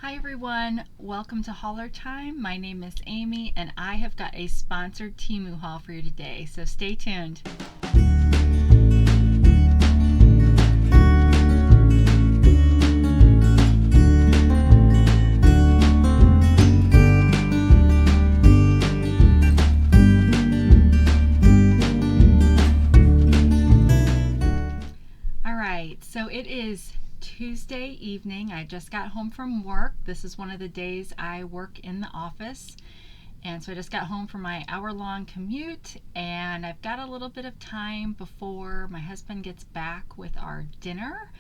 Hi everyone, welcome to HaulerTime. My name is Amy and I have got a sponsored Temu haul for you today, so stay tuned. Alright, so it is Tuesday evening. I just got home from work. This is one of the days I work in the office. And so I just got home from my hour-long commute and I've got a little bit of time before my husband gets back with our dinner.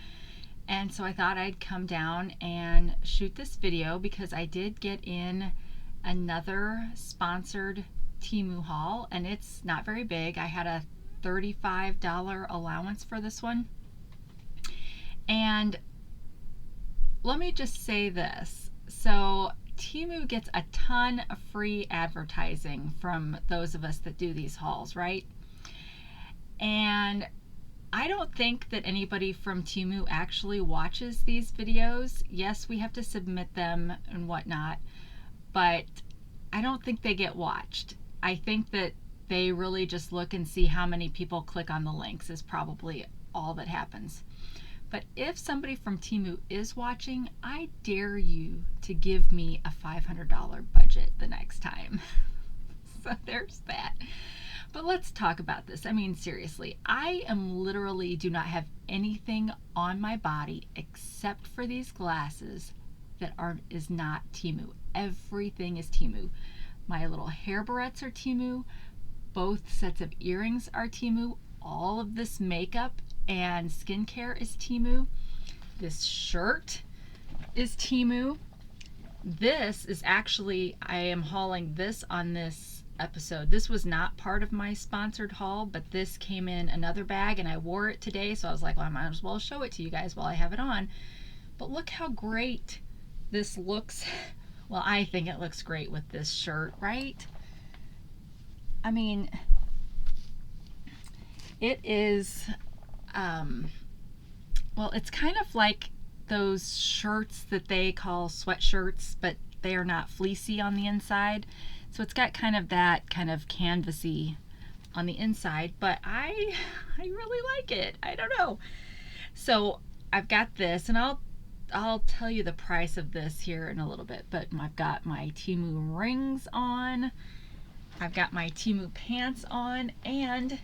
And so I thought I'd come down and shoot this video because I did get in another sponsored Temu haul and it's not very big. I had a $35 allowance for this one. And let me just say this. So Temu gets a ton of free advertising from those of us that do these hauls, right? And I don't think that anybody from Temu actually watches these videos. Yes, we have to submit them and whatnot, but I don't think they get watched. I think that they really just look and see how many people click on the links is probably all that happens. But if somebody from Temu is watching, I dare you to give me a $500 budget the next time. So there's that. But let's talk about this. I mean, seriously, I literally do not have anything on my body except for these glasses that is not Temu. Everything is Temu. My little hair barrettes are Temu. Both sets of earrings are Temu. All of this makeup and skincare is Temu. This shirt is Temu. This is actually, I am hauling this on this episode. This was not part of my sponsored haul, but this came in another bag and I wore it today, so I was like, well, I might as well show it to you guys while I have it on. But look how great this looks. Well, I think it looks great with this shirt, right? I mean, it is well, it's kind of like those shirts that they call sweatshirts, but they are not fleecy on the inside. So it's got kind of that kind of canvasy on the inside, but I really like it. I don't know. So I've got this, and I'll tell you the price of this here in a little bit, but I've got my Temu rings on. I've got my Temu pants on, and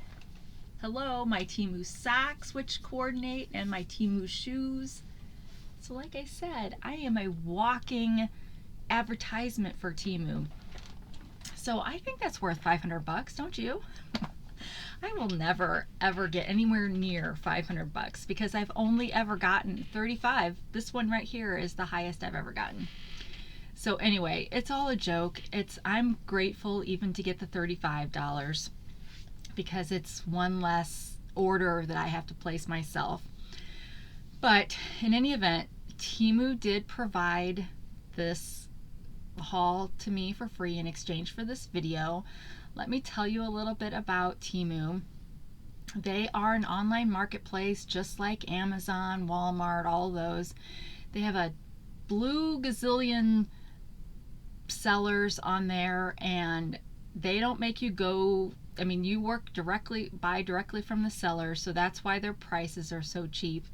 hello, my Temu socks, which coordinate, and my Temu shoes. So like I said, I am a walking advertisement for Temu. So I think that's worth 500 bucks, don't you? I will never ever get anywhere near 500 bucks because I've only ever gotten 35. This one right here is the highest I've ever gotten. So anyway, it's all a joke. I'm grateful even to get the $35. Because it's one less order that I have to place myself. But in any event, Temu did provide this haul to me for free in exchange for this video. Let me tell you a little bit about Temu. They are an online marketplace just like Amazon, Walmart, all those. They have a blue gazillion sellers on there, and they don't make you go. I mean, you buy directly from the seller, so that's why their prices are so cheap.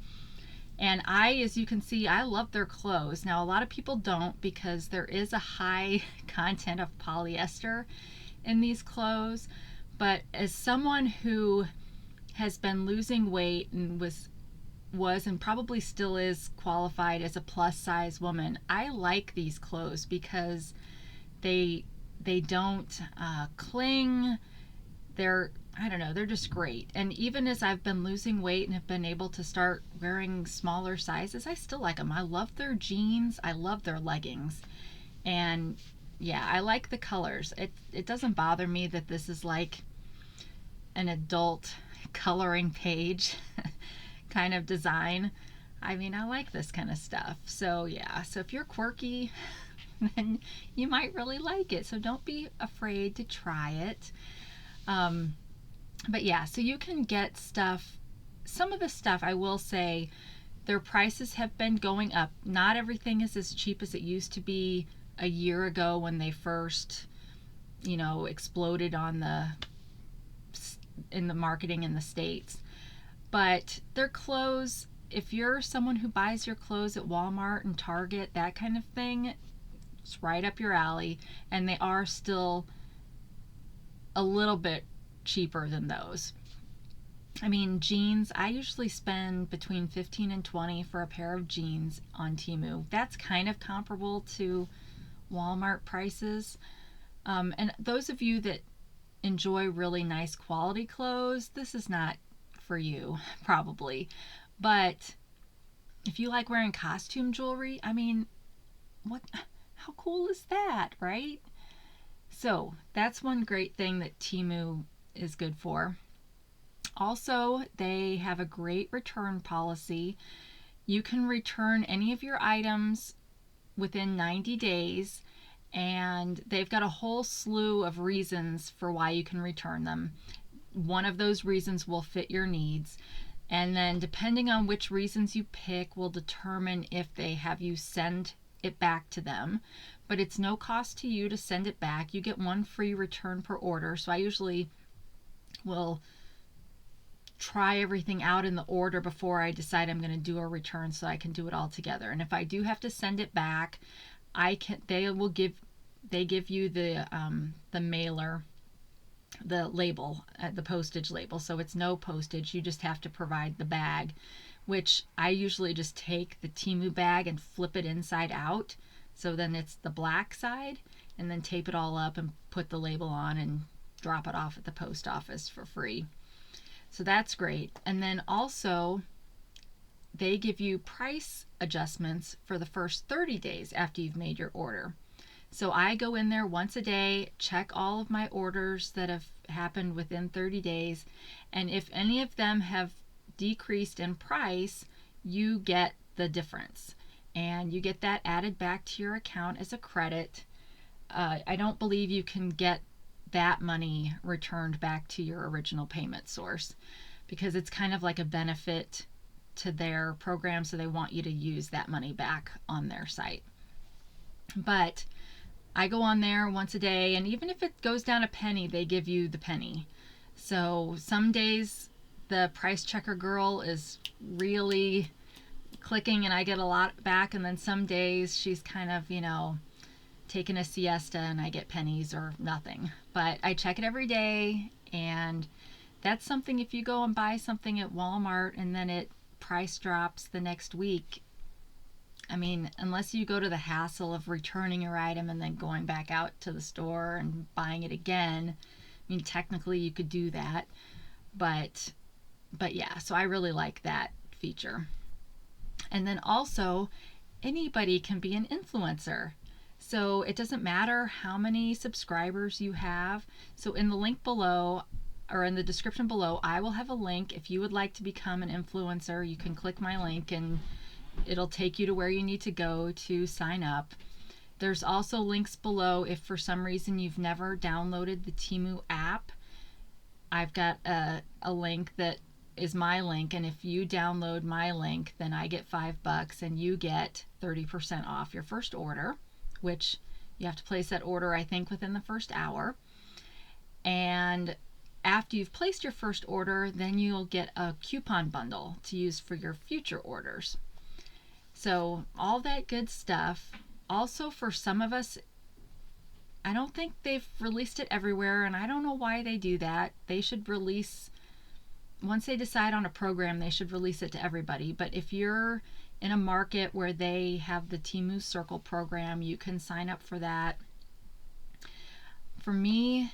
And as you can see, I love their clothes. Now, a lot of people don't because there is a high content of polyester in these clothes. But as someone who has been losing weight and was and probably still is qualified as a plus size woman, I like these clothes because they don't cling. I don't know, they're just great. And even as I've been losing weight and have been able to start wearing smaller sizes, I still like them. I love their jeans. I love their leggings. And yeah, I like the colors. It doesn't bother me that this is like an adult coloring page kind of design. I mean, I like this kind of stuff. So yeah, so if you're quirky, then you might really like it. So don't be afraid to try it. But yeah, so you can get stuff. Some of the stuff, I will say, their prices have been going up. Not everything is as cheap as it used to be a year ago when they first, exploded in the marketing in the States. But their clothes, if you're someone who buys your clothes at Walmart and Target, that kind of thing, it's right up your alley, and they are still a little bit cheaper than those. I mean, jeans, I usually spend between 15 and 20 for a pair of jeans on Temu. That's kind of comparable to Walmart prices. And those of you that enjoy really nice quality clothes, this is not for you, probably. But if you like wearing costume jewelry, I mean, how cool is that, right? So that's one great thing that Temu is good for. Also, they have a great return policy. You can return any of your items within 90 days, and they've got a whole slew of reasons for why you can return them. One of those reasons will fit your needs, and then depending on which reasons you pick will determine if they have you send it back to them. But it's no cost to you to send it back. You get one free return per order, so I usually will try everything out in the order before I decide I'm going to do a return so I can do it all together. And if I do have to send it back, they give you the mailer, the label, the postage label. So it's no postage. You just have to provide the bag, which I usually just take the Temu bag and flip it inside out. So then it's the black side, and then tape it all up and put the label on and drop it off at the post office for free. So that's great. And then also they give you price adjustments for the first 30 days after you've made your order. So I go in there once a day, check all of my orders that have happened within 30 days, and if any of them have decreased in price, you get the difference. And you get that added back to your account as a credit. I don't believe you can get that money returned back to your original payment source because it's kind of like a benefit to their program, so they want you to use that money back on their site. But I go on there once a day, and even if it goes down a penny, they give you the penny. So some days the price checker girl is really clicking and I get a lot back, and then some days she's kind of, taking a siesta and I get pennies or nothing. But I check it every day, and that's something, if you go and buy something at Walmart and then it price drops the next week, I mean, unless you go to the hassle of returning your item and then going back out to the store and buying it again, I mean, technically you could do that, but yeah, so I really like that feature. And then also, anybody can be an influencer. So it doesn't matter how many subscribers you have. So in the link below, or in the description below, I will have a link. If you would like to become an influencer, you can click my link and it'll take you to where you need to go to sign up. There's also links below if for some reason you've never downloaded the Temu app. I've got a link that is my link, and if you download my link, then I get $5 and you get 30% off your first order, which you have to place that order, I think, within the first hour. And after you've placed your first order, then you'll get a coupon bundle to use for your future orders. So all that good stuff. Also, for some of us, I don't think they've released it everywhere, and I don't know why they do that. They should release, once they decide on a program, they should release it to everybody. But if you're in a market where they have the Temu Circle program, you can sign up for that. For me,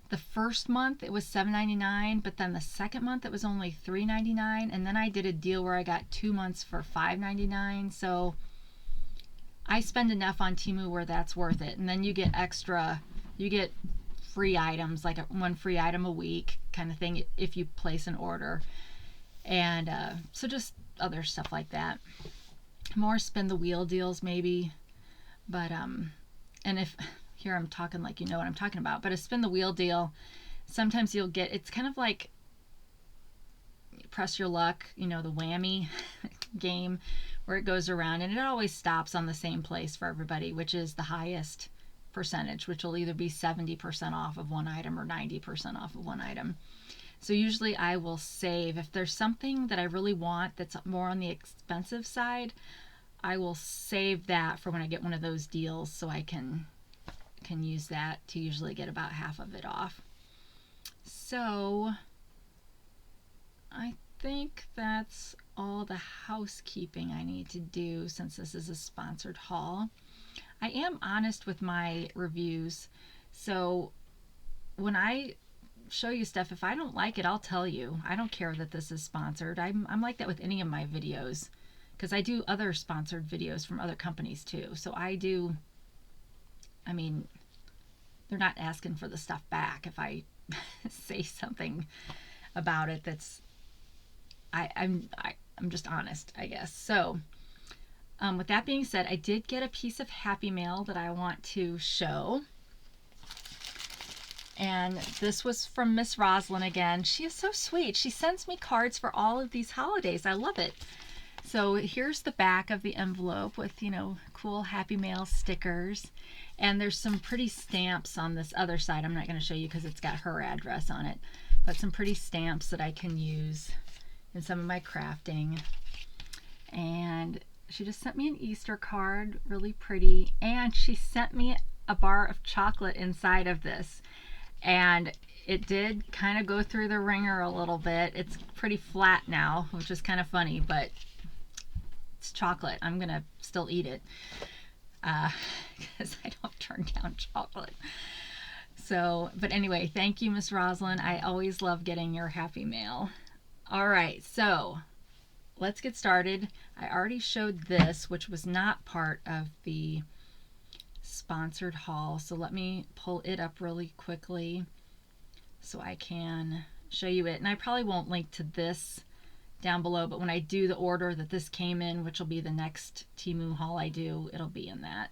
the first month it was $7.99, but then the second month it was only $3.99, and then I did a deal where I got 2 months for $5.99. So I spend enough on Temu where that's worth it. And then you get extra, you get free items, like one free item a week kind of thing if you place an order. And so just other stuff like that. More spin the wheel deals maybe. But and if here I'm talking like you know what I'm talking about, but a spin the wheel deal, sometimes you'll get, it's kind of like press your luck, the whammy. game where it goes around, and it always stops on the same place for everybody, which is the highest percentage, which will either be 70% off of one item or 90% off of one item. So usually I will save, if there's something that I really want that's more on the expensive side, I will save that for when I get one of those deals, so I can use that to usually get about half of it off. So I think that's all the housekeeping I need to do since this is a sponsored haul. I am honest with my reviews, so when I show you stuff, if I don't like it, I'll tell you. I don't care that this is sponsored. I'm like that with any of my videos, because I do other sponsored videos from other companies too. So I mean, they're not asking for the stuff back if I say something about it that's, I'm just honest, I guess. So with that being said, I did get a piece of Happy Mail that I want to show. And this was from Miss Rosalind again. She is so sweet. She sends me cards for all of these holidays. I love it. So here's the back of the envelope with, you know, cool Happy Mail stickers. And there's some pretty stamps on this other side. I'm not going to show you because it's got her address on it. But some pretty stamps that I can use in some of my crafting. And she just sent me an Easter card, really pretty. And she sent me a bar of chocolate inside of this. And it did kind of go through the ringer a little bit. It's pretty flat now, which is kind of funny, but it's chocolate. I'm going to still eat it because I don't turn down chocolate. So, but anyway, thank you, Miss Rosalind. I always love getting your Happy Mail. All right, so let's get started. I already showed this, which was not part of the sponsored haul, so let me pull it up really quickly so I can show you it. And I probably won't link to this down below, but when I do the order that this came in, which will be the next Temu haul I do, it'll be in that.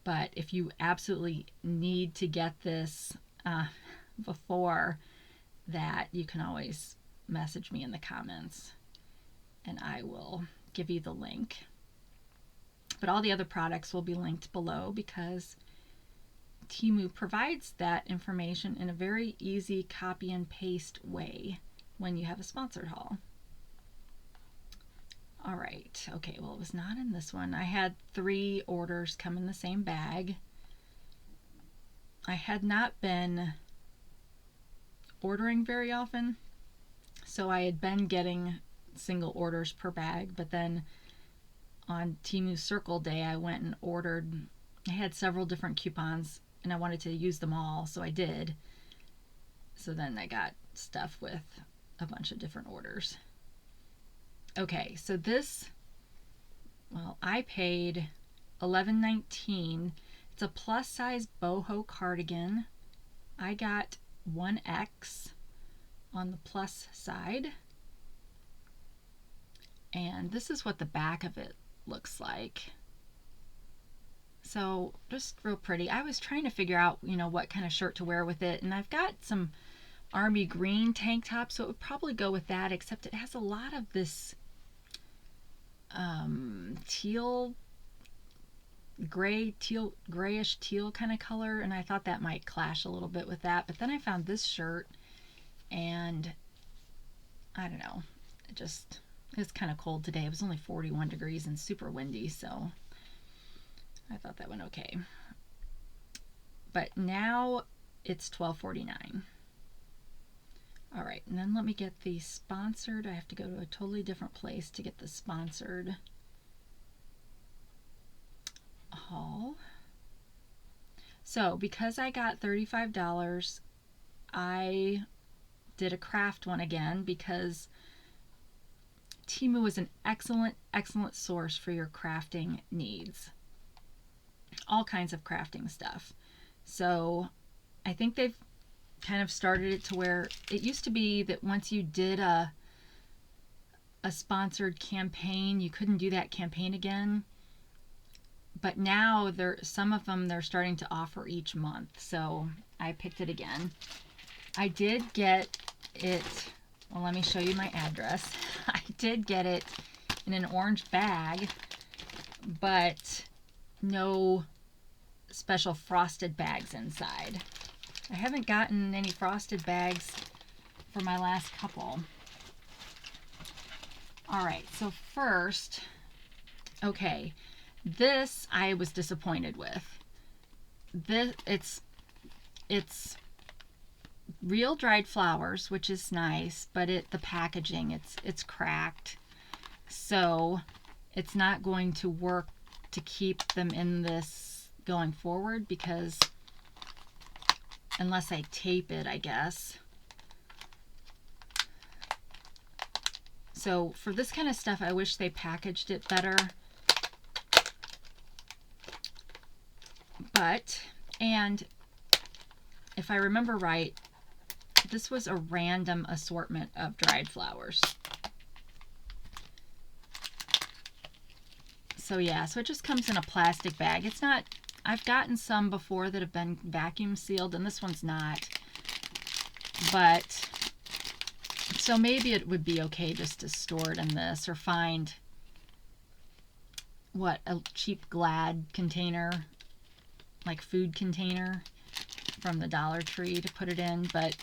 But if you absolutely need to get this before that, you can always message me in the comments and I will give you the link. But all the other products will be linked below because Temu provides that information in a very easy copy and paste way when you have a sponsored haul. All right, okay, well, it was not in this one. I had 3 orders come in the same bag. I had not been ordering very often, so I had been getting single orders per bag, but then on Temu Circle Day, I went and ordered. I had several different coupons and I wanted to use them all, so I did. So then I got stuff with a bunch of different orders. Okay, so this, well, I paid $11.19. It's a plus size boho cardigan. I got 1X on the plus side. And this is what the back of it looks like. So just real pretty. I was trying to figure out, you know, what kind of shirt to wear with it, and I've got some army green tank top, so it would probably go with that, except it has a lot of this grayish teal kind of color, and I thought that might clash a little bit with that. But then I found this shirt and I don't know, it's kind of cold today. It was only 41 degrees and super windy, so I thought that went okay. But now it's $12.49. All right, and then let me get the sponsored. I have to go to a totally different place to get the sponsored haul. So because I got $35, I did a craft one again because Temu is an excellent source for your crafting needs. All kinds of crafting stuff. So I think they've kind of started it to where it used to be that once you did a sponsored campaign, you couldn't do that campaign again. But now some of them they're starting to offer each month. So I picked it again. I did get it Well, let me show you my address. I did get it in an orange bag, but no special frosted bags inside. I haven't gotten any frosted bags for my last couple. All right, so first, okay, this I was disappointed with. It's real dried flowers, which is nice, but the packaging, it's cracked, so it's not going to work to keep them in this going forward, because unless I tape it, I guess. So for this kind of stuff, I wish they packaged it better. But, and if I remember right, this was a random assortment of dried flowers. So yeah, so it just comes in a plastic bag. It's not, I've gotten some before that have been vacuum sealed, and this one's not. But, so maybe it would be okay just to store it in this, or find, what, a cheap Glad container, like food container from the Dollar Tree to put it in. But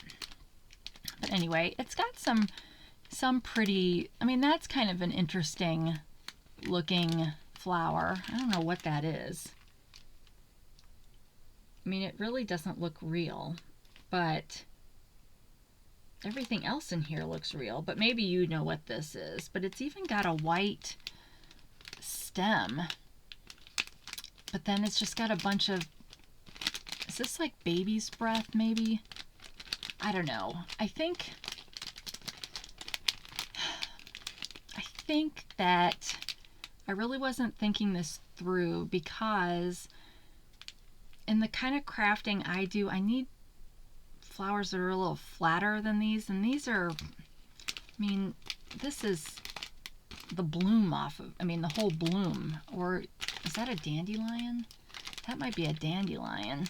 anyway, it's got some pretty, I mean, that's kind of an interesting looking flower. I don't know what that is. I mean, it really doesn't look real, but everything else in here looks real. But maybe you know what this is. But it's even got a white stem, but then it's just got a bunch of, is this like baby's breath maybe? I don't know. I think that I really wasn't thinking this through, because in the kind of crafting I do, I need flowers that are a little flatter than these, and these are, I mean, this is the bloom off of, I mean, the whole bloom. Or is that a dandelion? That might be a dandelion.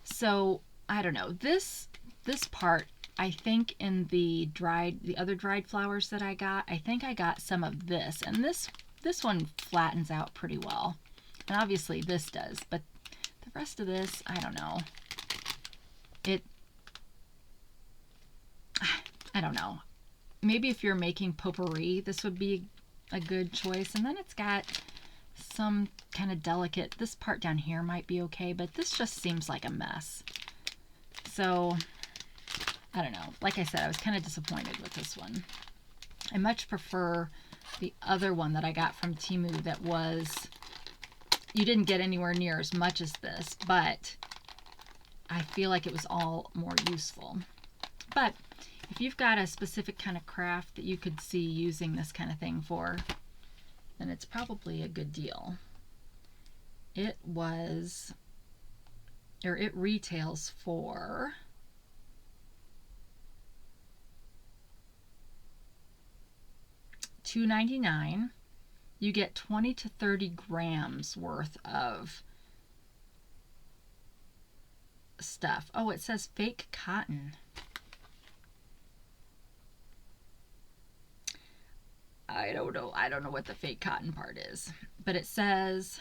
So I don't know. This part, I think in the other dried flowers that I got, I think I got some of this, and this one flattens out pretty well, and obviously this does, but the rest of this, I don't know. I don't know. Maybe if you're making potpourri, this would be a good choice. And then it's got some kind of delicate, this part down here might be okay, but this just seems like a mess. So I don't know. Like I said, I was kind of disappointed with this one. I much prefer the other one that I got from Temu that was, you didn't get anywhere near as much as this, but I feel like it was all more useful. But if you've got a specific kind of craft that you could see using this kind of thing for, then it's probably a good deal. It was, or it retails for $2.99. You get 20 to 30 grams worth of stuff. Oh, it says fake cotton. I don't know. I don't know what the fake cotton part is, but it says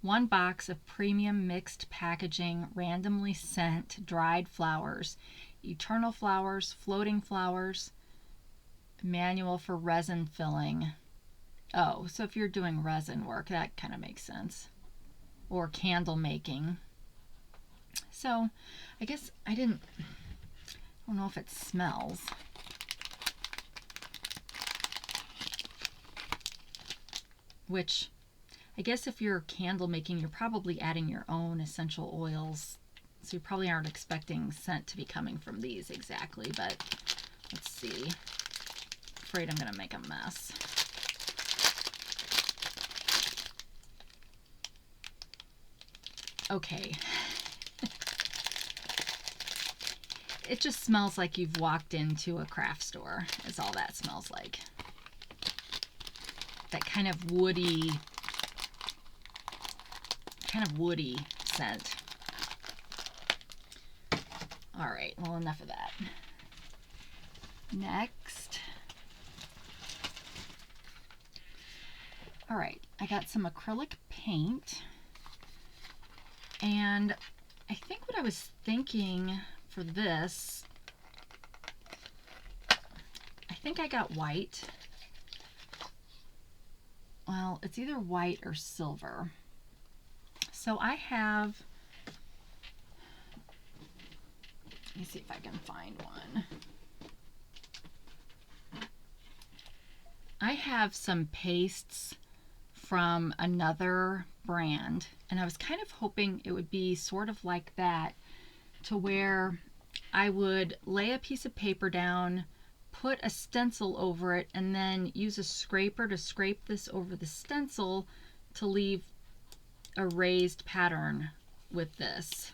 1 box of premium mixed packaging, randomly sent dried flowers, eternal flowers, floating flowers, manual for resin filling. Oh, so if you're doing resin work, that kind of makes sense. Or candle making. So I guess I don't know if it smells. Which, I guess if you're candle making, you're probably adding your own essential oils. So you probably aren't expecting scent to be coming from these exactly, but let's see. Afraid I'm going to make a mess. Okay. It just smells like you've walked into a craft store, is all that smells like. That kind of woody scent. All right, well, enough of that. Next, All right, I got some acrylic paint, and I think what I was thinking for this, I think I got white. Well, it's either white or silver. So I have, let me see if I can find one. I have some pastes from another brand, and I was kind of hoping it would be sort of like that, to where I would lay a piece of paper down, put a stencil over it, and then use a scraper to scrape this over the stencil to leave a raised pattern with this.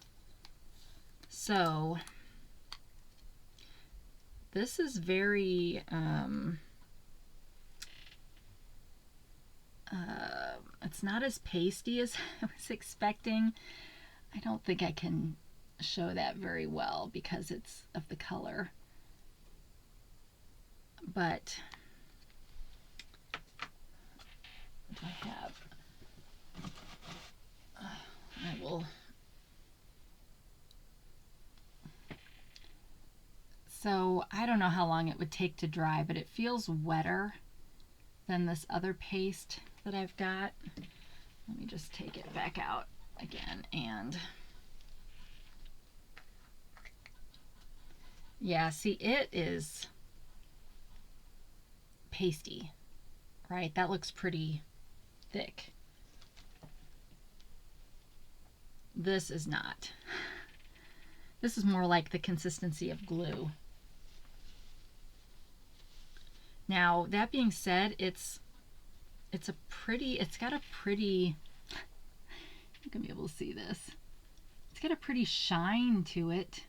So this is very it's not as pasty as I was expecting. I don't think I can show that very well because it's of the color, but I have, I will, so I don't know how long it would take to dry, but it feels wetter than this other paste that I've got. Let me just take it back out again, and yeah, see, it is pasty, right? That looks pretty thick. This is not. This is more like the consistency of glue. Now, that being said, it's got a pretty, you're gonna be able to see this. It's got a pretty shine to it.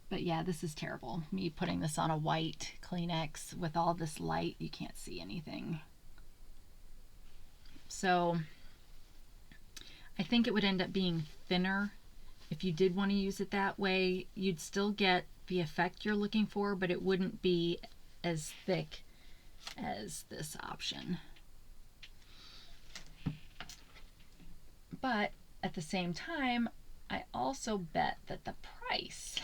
But yeah, this is terrible. Me putting this on a white Kleenex with all this light, you can't see anything. So I think it would end up being thinner. If you did want to use it that way, you'd still get the effect you're looking for, but it wouldn't be as thick as this option. But at the same time, I also bet that the price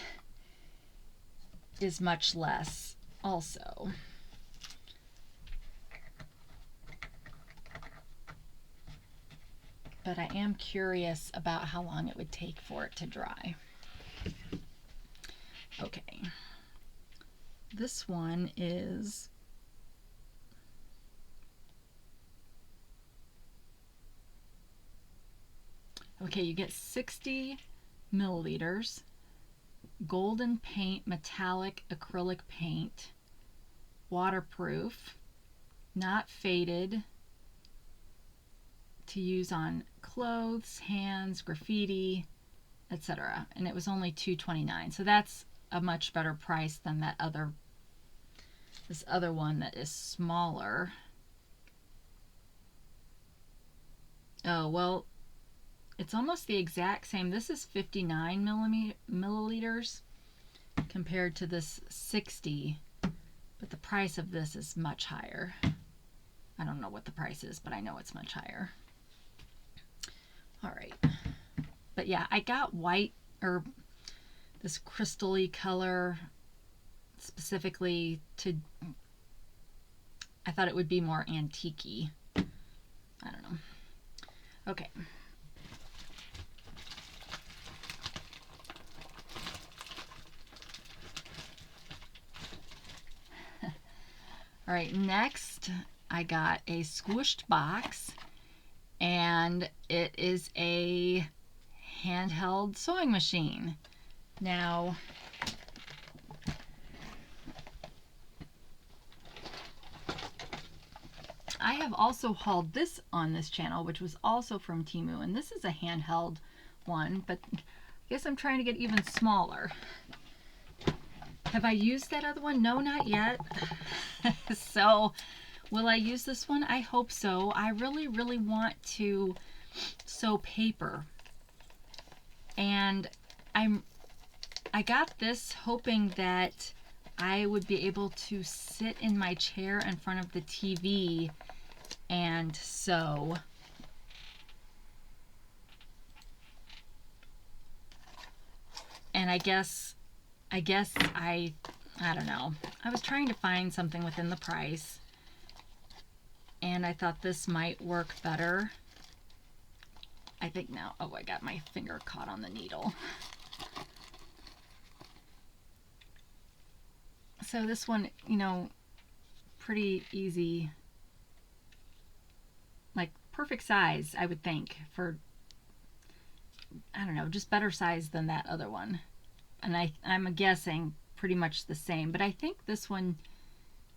is much less also. But I am curious about how long it would take for it to dry. Okay, this one is okay, you get 60 milliliters, golden paint, metallic acrylic paint, waterproof, not faded, to use on clothes, hands, graffiti, etc. And it was only $2.29, so that's a much better price than that this other one that is smaller. Oh, well, it's almost the exact same. This is 59 milliliters compared to this 60, but the price of this is much higher. I don't know what the price is, but I know it's much higher. All right, but yeah, I got white, or this crystal-y color specifically to, I thought it would be more antique-y. I don't know. Okay. All right, next I got a squished box, and it is a handheld sewing machine. Now, I have also hauled this on this channel, which was also from Temu, and this is a handheld one, but I guess I'm trying to get even smaller. Have I used that other one? No, not yet. So will I use this one? I hope so. I really, really want to sew paper, and I got this hoping that I would be able to sit in my chair in front of the TV and sew. And I don't know. I was trying to find something within the price, and I thought this might work better. I think now, oh, I got my finger caught on the needle. So this one, you know, pretty easy, like perfect size, I would think, for, I don't know, just better size than that other one. And I'm guessing pretty much the same, but I think this one,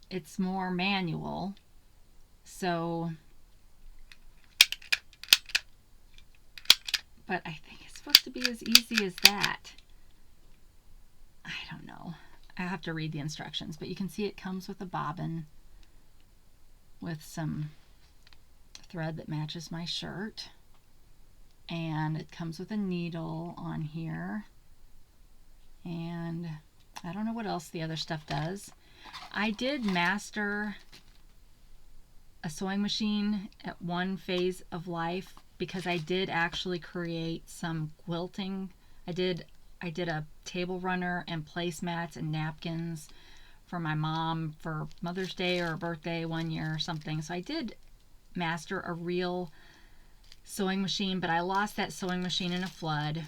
it's more manual. So, but I think it's supposed to be as easy as that. I don't know. I have to read the instructions, but you can see it comes with a bobbin with some thread that matches my shirt. And it comes with a needle on here. And I don't know what else the other stuff does. I did master a sewing machine at one phase of life because I did actually create some quilting. I did a table runner and placemats and napkins for my mom for Mother's Day or a birthday one year or something. So I did master a real sewing machine, but I lost that sewing machine in a flood,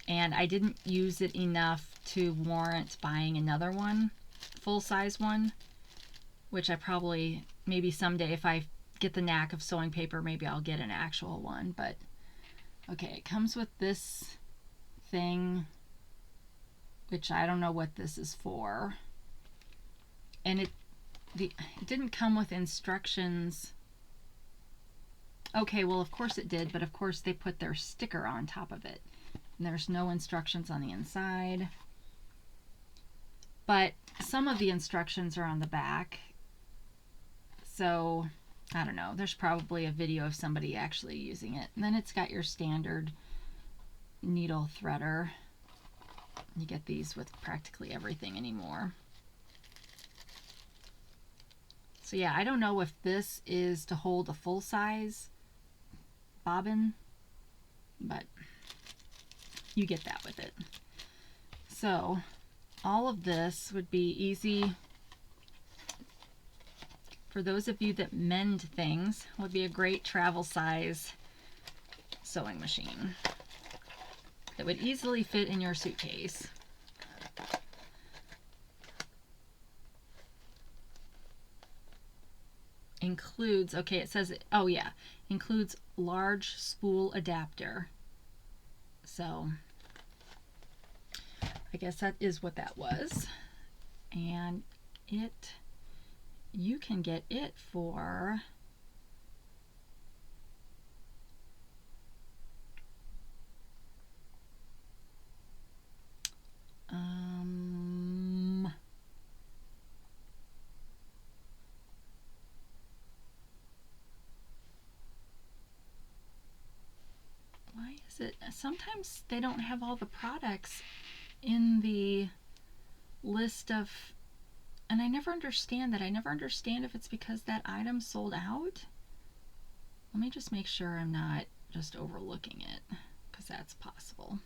and I didn't use it enough to warrant buying another one, full-size one, which I probably, maybe someday if I get the knack of sewing paper, maybe I'll get an actual one. But okay, it comes with this thing, which I don't know what this is for, and it didn't come with instructions. Okay, well, of course it did, but of course they put their sticker on top of it. And there's no instructions on the inside. But some of the instructions are on the back. So, I don't know. There's probably a video of somebody actually using it. And then it's got your standard needle threader. You get these with practically everything anymore. So yeah, I don't know if this is to hold a full-size bobbin, but you get that with it. So all of this would be easy for those of you that mend things. Would be a great travel size sewing machine that would easily fit in your suitcase. Includes, okay, it says, oh yeah, includes large spool adapter. So I guess that is what that was. And you can get it for why is it, sometimes they don't have all the products in the list of, and I never understand that. I never understand if it's because that item sold out. Let me just make sure I'm not just overlooking it, because that's possible.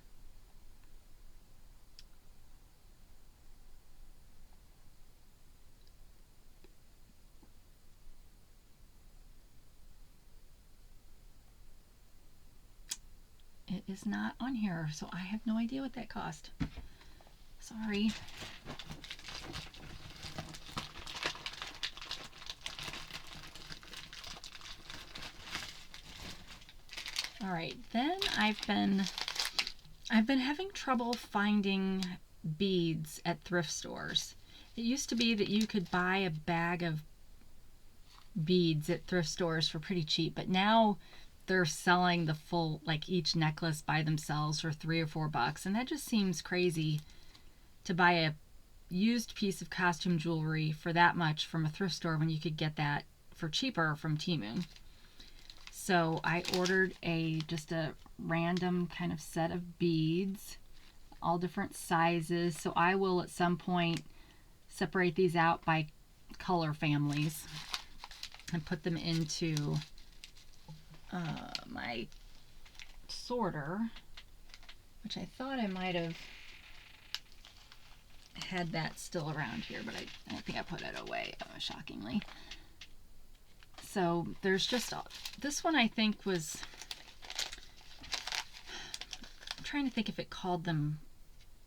It is not on here, so I have no idea what that cost. Sorry. All right, then I've been having trouble finding beads at thrift stores. It used to be that you could buy a bag of beads at thrift stores for pretty cheap, but now they're selling the full, like each necklace by themselves for $3 or $4, and that just seems crazy to buy a used piece of costume jewelry for that much from a thrift store when you could get that for cheaper from Temu. So I ordered just a random kind of set of beads, all different sizes. So I will at some point separate these out by color families and put them into my sorter, which I thought I might have had that still around here, but I think I put it away, shockingly. So there's just this one I think was, I'm trying to think if it called them,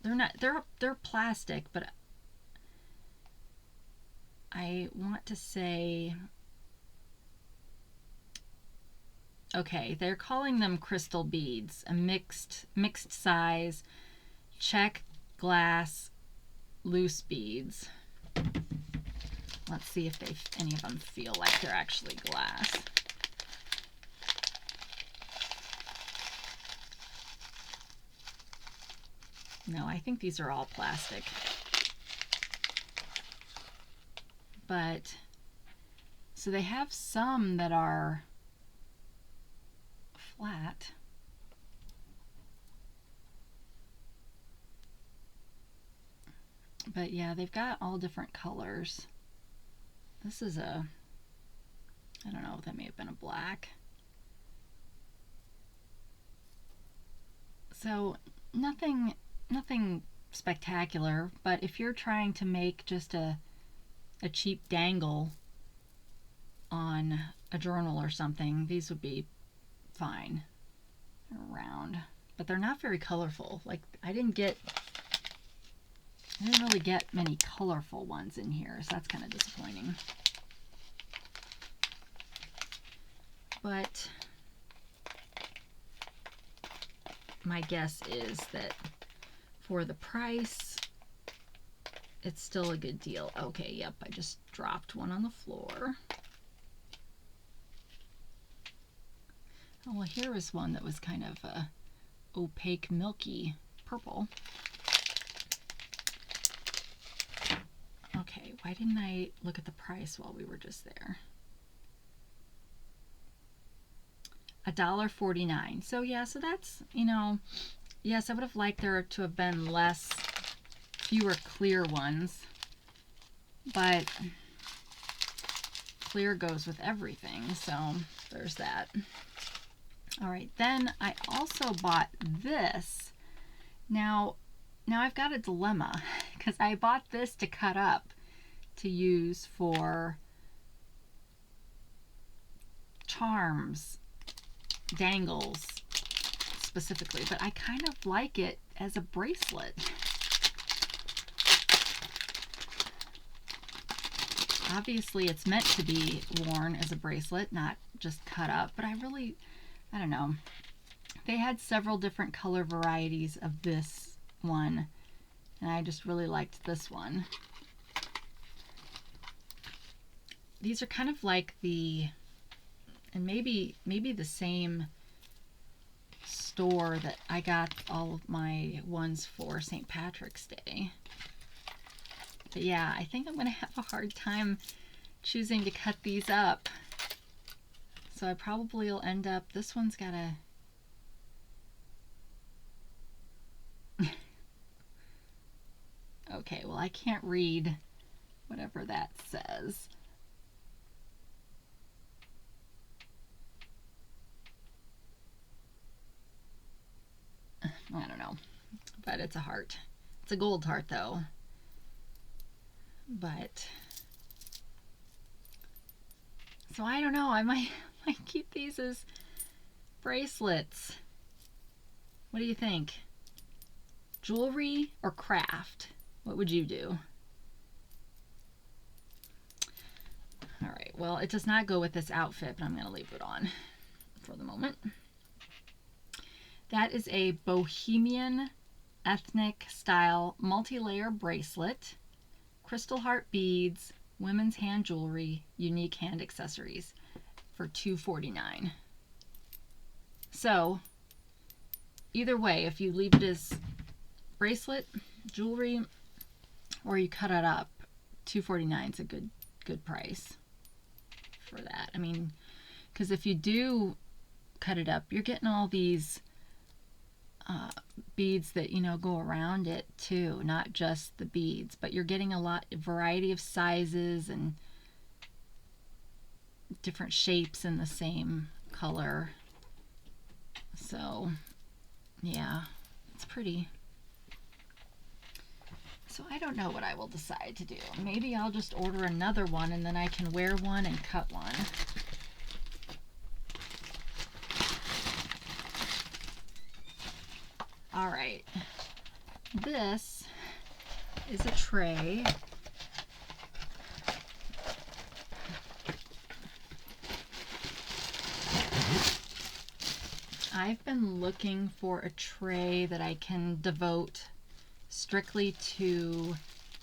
they're plastic, but I want to say, okay, they're calling them crystal beads, a mixed size Czech glass loose beads. Let's see if any of them feel like they're actually glass. No, I think these are all plastic. But, so they have some that are flat. But yeah, they've got all different colors. This is a, I don't know, that may have been a black. So nothing spectacular, but if you're trying to make just a cheap dangle on a journal or something, these would be fine. They're round, but they're not very colorful. Like I didn't really get many colorful ones in here, so that's kind of disappointing. But my guess is that for the price, it's still a good deal. Okay, yep, I just dropped one on the floor. Oh, well, here was one that was kind of a opaque, milky purple. Okay, why didn't I look at the price while we were just there? $1.49. So yeah, so that's, you know, yes, I would have liked there to have been fewer clear ones, but clear goes with everything, so there's that. All right, then I also bought this. Now I've got a dilemma because I bought this to cut up to use for charms, dangles specifically, but I kind of like it as a bracelet. Obviously it's meant to be worn as a bracelet, not just cut up, but I don't know. They had several different color varieties of this one, and I just really liked this one. These are kind of like and maybe the same store that I got all of my ones for St. Patrick's Day. But yeah, I think I'm going to have a hard time choosing to cut these up. So I probably will end up, this one's got a, okay, well I can't read whatever that says. I don't know, but it's a heart. It's a gold heart though. But, so I don't know, I might keep these as bracelets. What do you think? Jewelry or craft? What would you do? All right, well, it does not go with this outfit, but I'm going to leave it on for the moment. That is a Bohemian ethnic style multi-layer bracelet, crystal heart beads, women's hand jewelry, unique hand accessories for $2.49. So either way, if you leave it as bracelet, jewelry, or you cut it up, $2.49 is a good price for that. I mean, because if you do cut it up, you're getting all these beads that, you know, go around it too, not just the beads, but you're getting a variety of sizes and different shapes in the same color. So yeah, it's pretty. So I don't know what I will decide to do. Maybe I'll just order another one and then I can wear one and cut one. All right, this is a tray. I've been looking for a tray that I can devote strictly to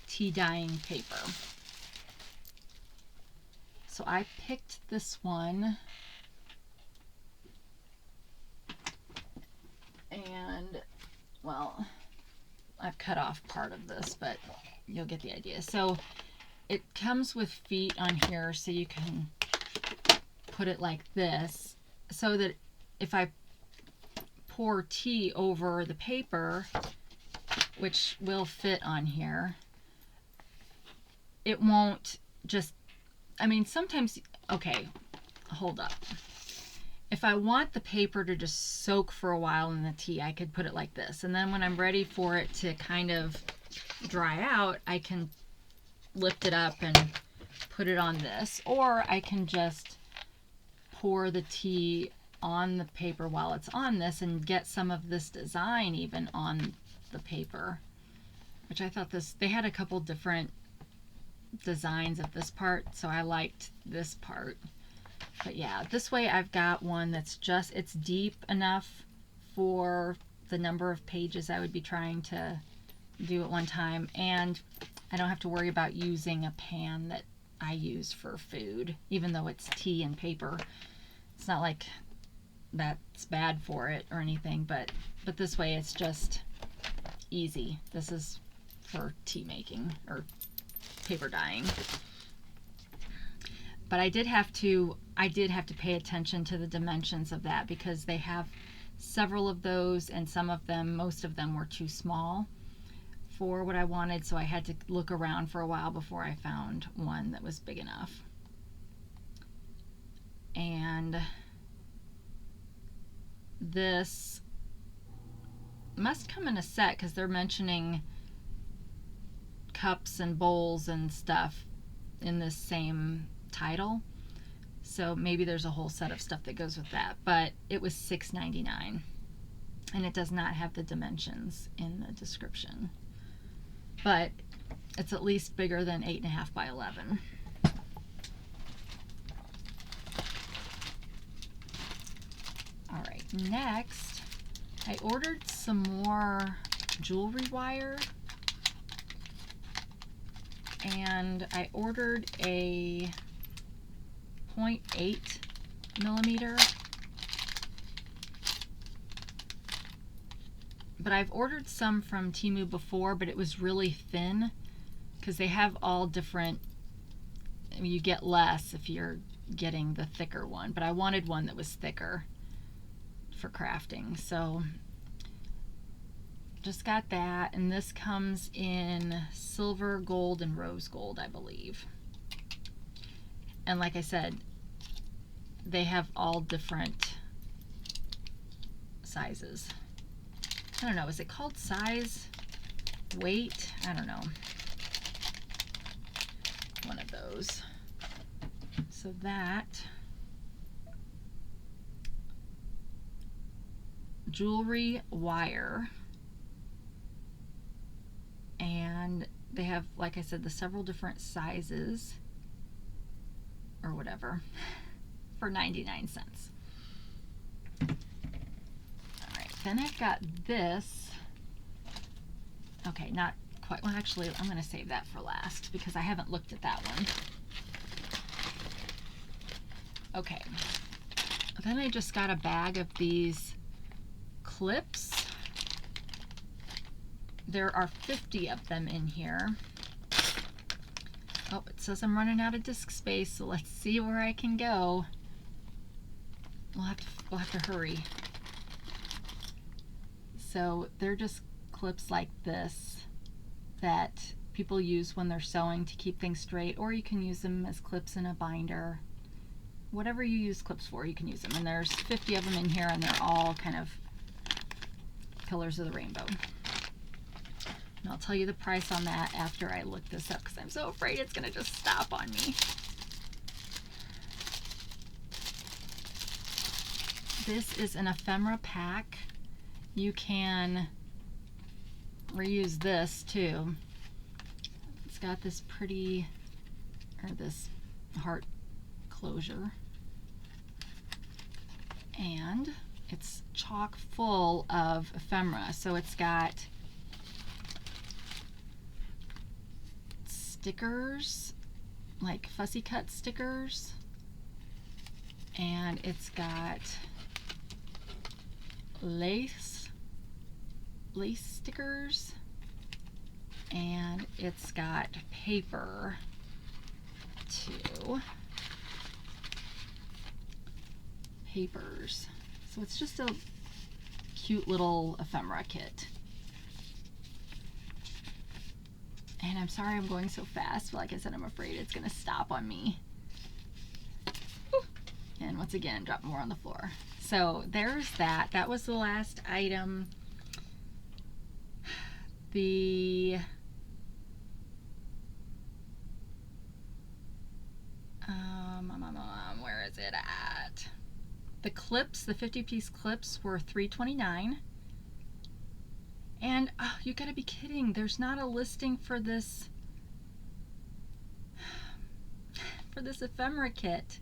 tea dyeing paper. So I picked this one, and well, I've cut off part of this, but you'll get the idea. So it comes with feet on here, so you can put it like this, so that if I pour tea over the paper, which will fit on here, it won't just, I mean, sometimes, okay, hold up. If I want the paper to just soak for a while in the tea, I could put it like this. And then when I'm ready for it to kind of dry out, I can lift it up and put it on this. Or I can just pour the tea on the paper while it's on this and get some of this design even on the paper. Which I thought this, they had a couple different designs of this part, so I liked this part. But yeah, this way I've got one that's just, it's deep enough for the number of pages I would be trying to do at one time, and I don't have to worry about using a pan that I use for food, even though it's tea and paper. It's not like that's bad for it or anything, but this way it's just easy. This is for tea making or paper dyeing. But I did have to pay attention to the dimensions of that, because they have several of those, and some of them, most of them, were too small for what I wanted, so I had to look around for a while before I found one that was big enough. And this must come in a set, because they're mentioning cups and bowls and stuff in this same title, so maybe there's a whole set of stuff that goes with that. But it was $6.99, and it does not have the dimensions in the description, but it's at least bigger than 8.5 by 11. All right, next I ordered some more jewelry wire, and I ordered a 0.8 millimeter, but I've ordered some from Temu before, but it was really thin, because they have all different, I mean, you get less if you're getting the thicker one, but I wanted one that was thicker for crafting, so just got that. And this comes in silver, gold, and rose gold, I believe. And like I said, they have all different sizes. I don't know, is it called size, weight? I don't know. One of those. So that, jewelry wire, and they have, like I said, the several different sizes or whatever for 99 cents. All right, then I've got this. Okay, not quite, well actually I'm going to save that for last, because I haven't looked at that one. Okay, then I just got a bag of these clips. There are 50 of them in here. Oh, it says I'm running out of disk space, so let's see where I can go. We'll have to hurry. So they're just clips like this that people use when they're sewing to keep things straight, or you can use them as clips in a binder, whatever you use clips for, you can use them. And there's 50 of them in here, and they're all kind of colors of the rainbow. And I'll tell you the price on that after I look this up, because I'm so afraid it's going to just stop on me. This is an ephemera pack. You can reuse this too. It's got this pretty, or this heart closure, and it's chock full of ephemera. So it's got stickers, like fussy cut stickers, and it's got lace stickers, and it's got paper too. Papers. So it's just a cute little ephemera kit. And I'm sorry I'm going so fast, but like I said, I'm afraid it's gonna stop on me. And once again, drop more on the floor. So there's that. That was the last item. The where is it at? The clips, the 50-piece clips were $3.29. And oh, you gotta be kidding, there's not a listing for this ephemera kit.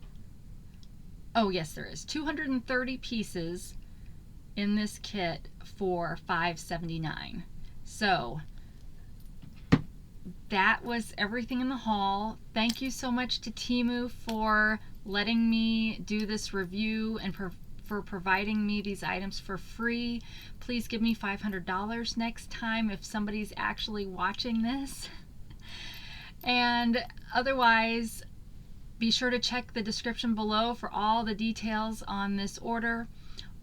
Oh yes, there is. 230 pieces in this kit for $5.79. So that was everything in the haul. Thank you so much to Temu for letting me do this review and for providing me these items for free. Please give me $500 next time if somebody's actually watching this. And otherwise, be sure to check the description below for all the details on this order.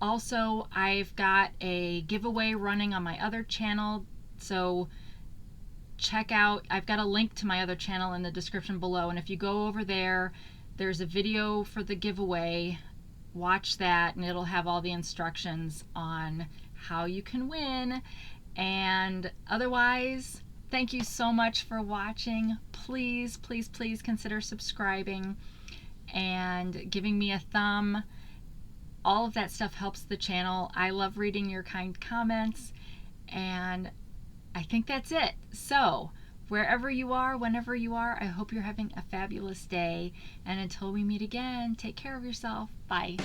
Also, I've got a giveaway running on my other channel, so check out, I've got a link to my other channel in the description below, and if you go over there, there's a video for the giveaway. Watch that and it'll have all the instructions on how you can win. And otherwise, thank you so much for watching. Please, please, please consider subscribing and giving me a thumb. All of that stuff helps the channel. I love reading your kind comments, and I think that's it. So wherever you are, whenever you are, I hope you're having a fabulous day. And until we meet again, take care of yourself. Bye.